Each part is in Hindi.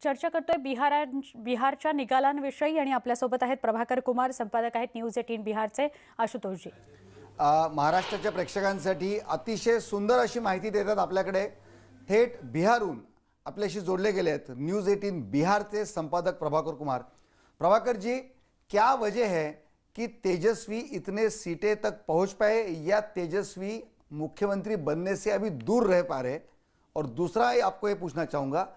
चर्चा करतोय बिहारच्या निकालांविषयी आणि आपल्यासोबत आहेत प्रभाकर कुमार, संपादक आहेत न्यूज18 बिहारचे आशुतोषजी. महाराष्ट्राच्या प्रेक्षकांसाठी अतिशय सुंदर अशी माहिती देतात आपल्याकडे. थेट बिहारहून आपल्याशी जोडले गेले आहेत न्यूज18 बिहारचे संपादक प्रभाकर कुमार. प्रभाकर जी, क्या वजह है कि तेजस्वी इतने सीटें तक पहुंच पाए या तेजस्वी मुख्यमंत्री बनने से अभी दूर रह पा रहे? और दूसरा आपको ये पूछना चाहूँगा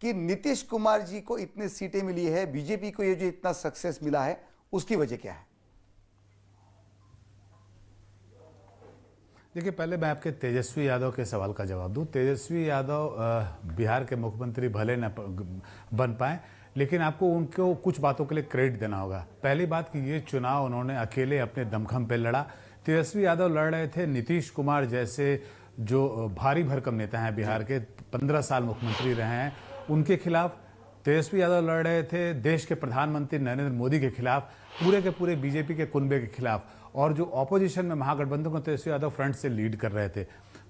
कि नीतीश कुमार जी को इतनी सीटें मिली है, बीजेपी को ये जो इतना सक्सेस मिला है, उसकी वजह क्या है? देखिए, पहले मैं आपके तेजस्वी यादव के सवाल का जवाब दूं. तेजस्वी यादव बिहार के मुख्यमंत्री भले न बन पाए, लेकिन आपको उनको कुछ बातों के लिए क्रेडिट देना होगा. पहली बात कि ये चुनाव उन्होंने अकेले अपने दमखम पे लड़ा. तेजस्वी यादव लड़ रहे थे नीतीश कुमार जैसे जो भारी भरकम नेता हैं बिहार के, 15 साल मुख्यमंत्री रहे हैं, उनके खिलाफ. तेजस्वी यादव लड़ रहे थे देश के प्रधानमंत्री नरेंद्र मोदी के खिलाफ, पूरे के पूरे बीजेपी के कुनबे के खिलाफ. और जो ऑपोजिशन में महागठबंधन को तेजस्वी यादव फ्रंट से लीड कर रहे थे.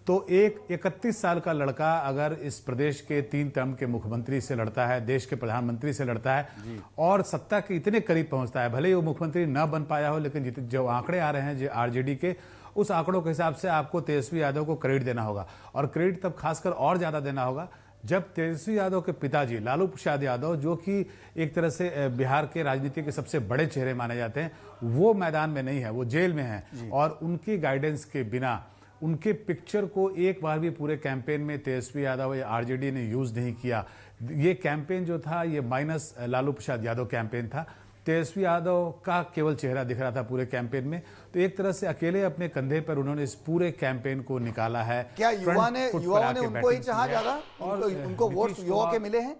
तो एक 31 साल का लड़का अगर इस प्रदेश के 3 टर्म के मुख्यमंत्री से लड़ता है, देश के प्रधानमंत्री से लड़ता है और सत्ता के इतने करीब पहुंचता है, भले ही वो मुख्यमंत्री न बन पाया हो, लेकिन जो आंकड़े आ रहे हैं जो आरजेडी के, उस आंकड़ों के हिसाब से आपको तेजस्वी यादव को क्रेडिट देना होगा. और क्रेडिट तब खासकर और ज्यादा देना होगा जब तेजस्वी यादव के पिताजी लालू प्रसाद यादव, जो कि एक तरह से बिहार के राजनीति के सबसे बड़े चेहरे माने जाते हैं, वो मैदान में नहीं है, वो जेल में है. और उनकी गाइडेंस के बिना, उनके पिक्चर को एक बार भी पूरे कैंपेन में तेजस्वी यादव या आरजेडी ने यूज नहीं किया. ये कैंपेन जो था, ये माइनस लालू प्रसाद यादव कैंपेन था. तेजस्वी यादव का केवल चेहरा दिख रहा था पूरे कैंपेन में. तो एक तरह से अकेले अपने कंधे पर उन्होंने इस पूरे कैंपेन को निकाला है. क्या युवाओं ने उनको ही चाहा ज्यादा? उनको वोट युवा के मिले हैं?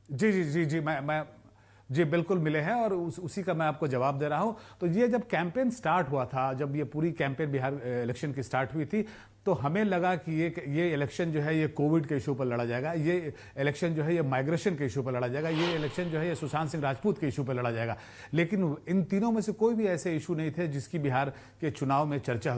जी जी जी जी मैं जी बिल्कुल मिले हैं, और उसी का मैं आपको जवाब दे रहा हूं. तो ये जब कैंपेन स्टार्ट हुआ था, जब ये पूरी कैंपेन बिहार इलेक्शन की स्टार्ट हुई थी, तो हमें लगा कि ये इलेक्शन जो है ये कोविड के इशू पर लड़ा जाएगा, ये इलेक्शन जो है ये माइग्रेशन के इशू पर लड़ा जाएगा, ये इलेक्शन जो है ये सुशांत सिंह राजपूत के इशू पर लड़ा जाएगा. लेकिन इन तीनों में से कोई भी ऐसे इशू नहीं थे जिसकी बिहार के चुनाव में चर्चा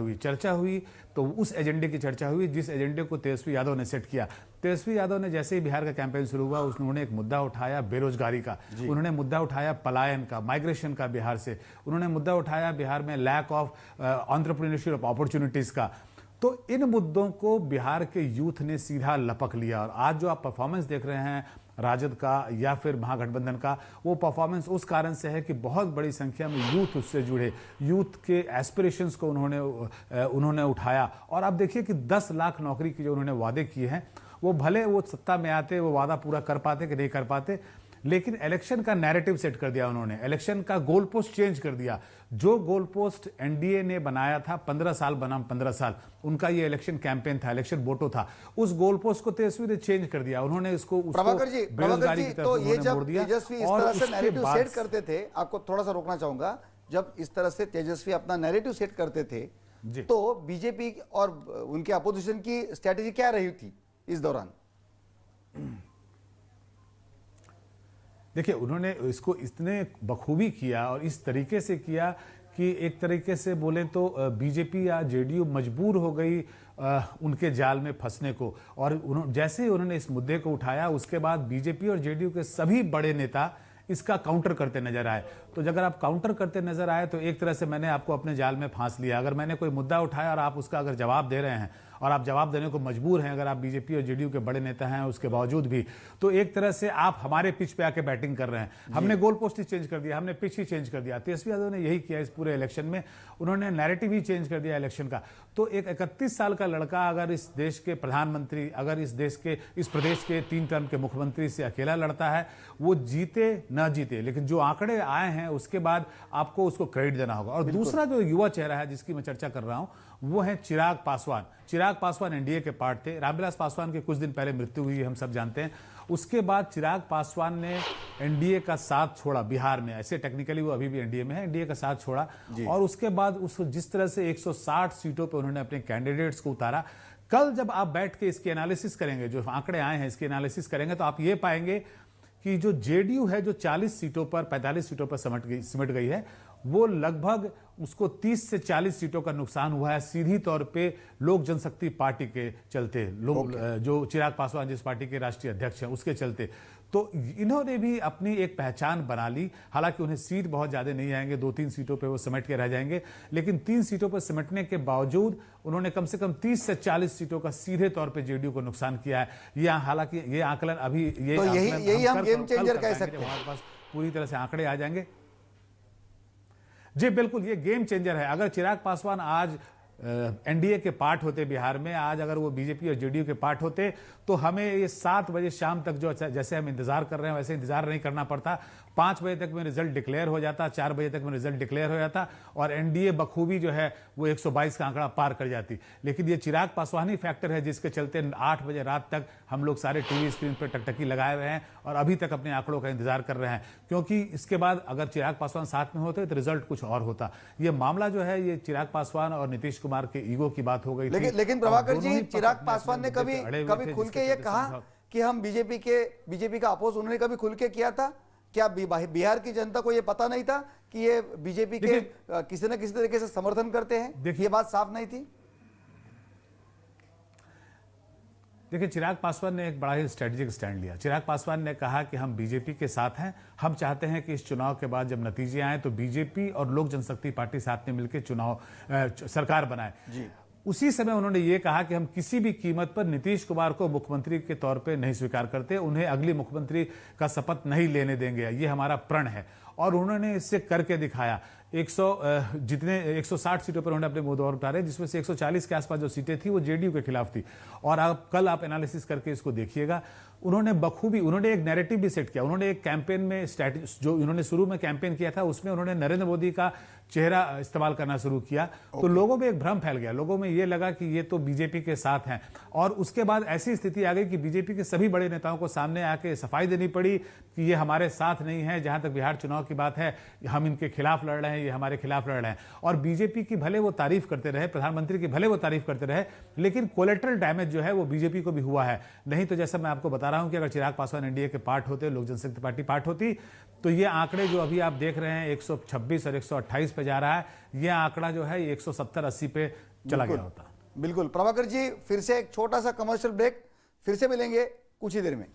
हुई. तो उस एजेंडे की चर्चा हुई जिस एजेंडे को तेजस्वी यादव ने सेट किया. तेजस्वी यादव ने जैसे ही बिहार का कैंपेन शुरू हुआ, उन्होंने एक मुद्दा उठाया बेरोजगारी का, उन्होंने मुद्दा उठाया पलायन का, माइग्रेशन का बिहार से, उन्होंने मुद्दा उठाया बिहार में लैक ऑफ एंटरप्रेन्योरशिप अपॉर्चुनिटीज का. तो इन मुद्दों को बिहार के यूथ ने सीधा लपक लिया. और आज जो आप परफॉर्मेंस देख रहे हैं राजद का या फिर महागठबंधन का, वो परफॉर्मेंस उस कारण से है कि बहुत बड़ी संख्या में यूथ उससे जुड़े, यूथ के एस्पिरेशंस को उन्होंने उठाया. और आप देखिए कि 10 लाख नौकरी की जो उन्होंने वादे किए हैं, वो भले वो सत्ता में आते वो वादा पूरा कर पाते कि नहीं कर पाते, लेकिन इलेक्शन का नैरेटिव सेट कर दिया उन्होंने. इलेक्शन का गोल पोस्ट चेंज कर दिया. जो गोल पोस्ट एनडीए ने बनाया था 15 साल बनाम 15 साल, उनका ये इलेक्शन कैंपेन था, इलेक्शन मोटो था, उस गोल पोस्ट को तेजस्वी ने चेंज कर दिया. उन्होंने इसको प्रभाकर जी, तो ये जब तेजस्वी इस तरह से नैरेटिव सेट करते थे, आपको थोड़ा सा रोकना चाहूंगा, जब इस तरह से तेजस्वी अपना नैरेटिव सेट करते थे, तो बीजेपी और उनके अपोजिशन की स्ट्रेटेजी क्या रही थी इस दौरान? देखिए, उन्होंने इसको इतने बखूबी किया और इस तरीके से किया कि एक तरीके से बोले तो बीजेपी या जेडीयू मजबूर हो गई उनके जाल में फंसने को. और जैसे ही उन्होंने इस मुद्दे को उठाया, उसके बाद बीजेपी और जेडीयू के सभी बड़े नेता इसका काउंटर करते नजर आए. तो अगर आप काउंटर करते नजर आए तो एक तरह से मैंने आपको अपने जाल में फांस लिया. अगर मैंने कोई मुद्दा उठाया और आप उसका अगर जवाब दे रहे हैं और आप जवाब देने को मजबूर हैं, अगर आप बीजेपी और जेडीयू के बड़े नेता हैं उसके बावजूद भी, तो एक तरह से आप हमारे पिच पे आके बैटिंग कर रहे हैं. हमने गोल पोस्ट ही चेंज कर दिया, हमने पिच ही चेंज कर दिया. तेजस्वी यादव ने यही किया इस पूरे इलेक्शन में, उन्होंने नैरेटिव ही चेंज कर दिया इलेक्शन का. तो एक 31 साल का लड़का अगर इस देश के प्रधानमंत्री, अगर इस प्रदेश के 3 टर्म के मुख्यमंत्री से अकेला लड़ता है, वो जीते ना जीते, लेकिन जो आंकड़े आए हैं उसके बाद आपको उसको क्रेडिट देना होगा. और दूसरा जो युवा चेहरा है जिसकी मैं चर्चा कर रहा हूं, वो है चिराग पासवान. चिराग पासवान एनडीए के पार्ट थे. रामविलास पासवान की कुछ दिन पहले मृत्यु हुई, हम सब जानते हैं. उसके बाद चिराग पासवान ने एनडीए का साथ छोड़ा बिहार में. ऐसे टेक्निकली वो अभी भी एनडीए में है, एनडीए का साथ छोड़ा. और उसके बाद जिस तरह से 160 सीटों पर उन्होंने अपने कैंडिडेट्स को उतारा. कल जब आप बैठ के इसकी एनालिसिस करेंगे, जो आंकड़े आए हैं इसकी एनालिसिस करेंगे, तो आप ये पाएंगे कि जो जेडीयू है, जो 40 सीटों पर 45 सीटों पर सिमट गई है, वो लगभग उसको 30 से 40 सीटों का नुकसान हुआ है सीधी तौर पे लोक जनशक्ति पार्टी के चलते, लोग जो चिराग पासवान जिस पार्टी के राष्ट्रीय अध्यक्ष हैं उसके चलते। तो इन्होंने भी अपनी एक पहचान बना ली। हालांकि उन्हें सीट बहुत ज्यादा नहीं आएंगे, 2-3 सीटों पे वो सिमट के रह जाएंगे, लेकिन 3 सीटों पर सिमटने के बावजूद उन्होंने कम से कम 30 से 40 सीटों का सीधे तौर पे जेडीयू को नुकसान किया है। ये हालांकि ये आकलन अभी ये तो यही हम गेम चेंजर कह सकते हैं। हमारे पास पूरी तरह से आंकड़े आ जाएंगे। जी बिल्कुल, ये गेम चेंजर है। अगर चिराग पासवान आज एनडीए के पार्ट होते बिहार में, आज अगर वो बीजेपी और जेडीयू के पार्ट होते, तो हमें ये 7 बजे शाम तक जो जैसे हम इंतजार कर रहे हैं वैसे इंतजार नहीं करना पड़ता। 5 बजे तक में रिजल्ट डिक्लेयर हो जाता, 4 बजे तक में रिजल्ट डिक्लेयर हो जाता और एनडीए बखूबी जो है वो 122 का आंकड़ा पार कर जाती। लेकिन ये चिराग पासवान ही फैक्टर है जिसके चलते 8 बजे रात तक हम लोग सारे टीवी स्क्रीन पर टकटकी लगाए हुए हैं और अभी तक अपने आंकड़ों का इंतजार कर रहे हैं, क्योंकि इसके बाद अगर चिराग पासवान साथ में होते तो रिजल्ट कुछ और होता। ये मामला जो है ये चिराग पासवान और नीतीश कुमार के ईगो की बात हो गई थी। लेकिन प्रभाकर जी, चिराग पासवान ने कभी खुल के ये कहा कि हम बीजेपी का अपोज, उन्होंने कभी खुल के किया था क्या? बिहार की जनता को ये पता नहीं था कि ये बीजेपी के किसी न किसी तरीके से समर्थन करते हैं? देखिए, बात साफ नहीं थी। देखिए, चिराग पासवान ने एक बड़ा ही स्ट्रेटेजिक स्टैंड लिया। चिराग पासवान ने कहा कि हम बीजेपी के साथ हैं, हम चाहते हैं कि इस चुनाव के बाद जब नतीजे आए तो बीजेपी और लोक जनशक्ति पार्टी साथ में मिलकर चुनाव सरकार बनाए। जी। उसी समय उन्होंने ये कहा कि हम किसी भी कीमत पर नीतीश कुमार को मुख्यमंत्री के तौर पे नहीं स्वीकार करते, उन्हें अगली मुख्यमंत्री का शपथ नहीं लेने देंगे, ये हमारा प्रण है। और उन्होंने इससे करके दिखाया। 160 सीटों पर उन्होंने अपने उम्मीदवार उतारे, जिसमें से 140 के आसपास जो सीटें थी वो जेडीयू के खिलाफ थी। और कल आप एनालिसिस करके इसको देखिएगा, उन्होंने बखूबी उन्होंने एक नैरेटिव भी सेट किया। उन्होंने एक कैंपेन में जो उन्होंने शुरू में कैंपेन किया था उसमें उन्होंने नरेंद्र मोदी का चेहरा इस्तेमाल करना शुरू किया। तो लोगों में एक भ्रम फैल गया, लोगों में ये लगा कि ये तो बीजेपी के साथ हैं। और उसके बाद ऐसी स्थिति आ गई कि बीजेपी के सभी बड़े नेताओं को सामने आके सफाई देनी पड़ी कि ये हमारे साथ नहीं है। जहां तक बिहार चुनाव की बात है, हम इनके खिलाफ लड़ रहे हैं, ये हमारे खिलाफ लड़ रहे हैं। और बीजेपी की भले वो तारीफ करते रहे, प्रधानमंत्री की भले वो तारीफ करते रहे, लेकिन कोलेटरल डैमेज जो है वो बीजेपी को भी हुआ है। नहीं तो जैसा मैं आपको बता रहा हूं कि अगर चिराग पासवान एनडीए के पार्ट होते, लोक जनशक्ति पार्टी पार्ट होती, तो ये आंकड़े जो अभी आप देख रहे हैं 126 और 128 पे जा रहा है, ये आंकड़ा जो है 170-80 पे चला गया होता। बिल्कुल प्रभाकर जी, फिर से एक छोटा सा कमर्शियल ब्रेक, फिर से मिलेंगे कुछ ही देर में।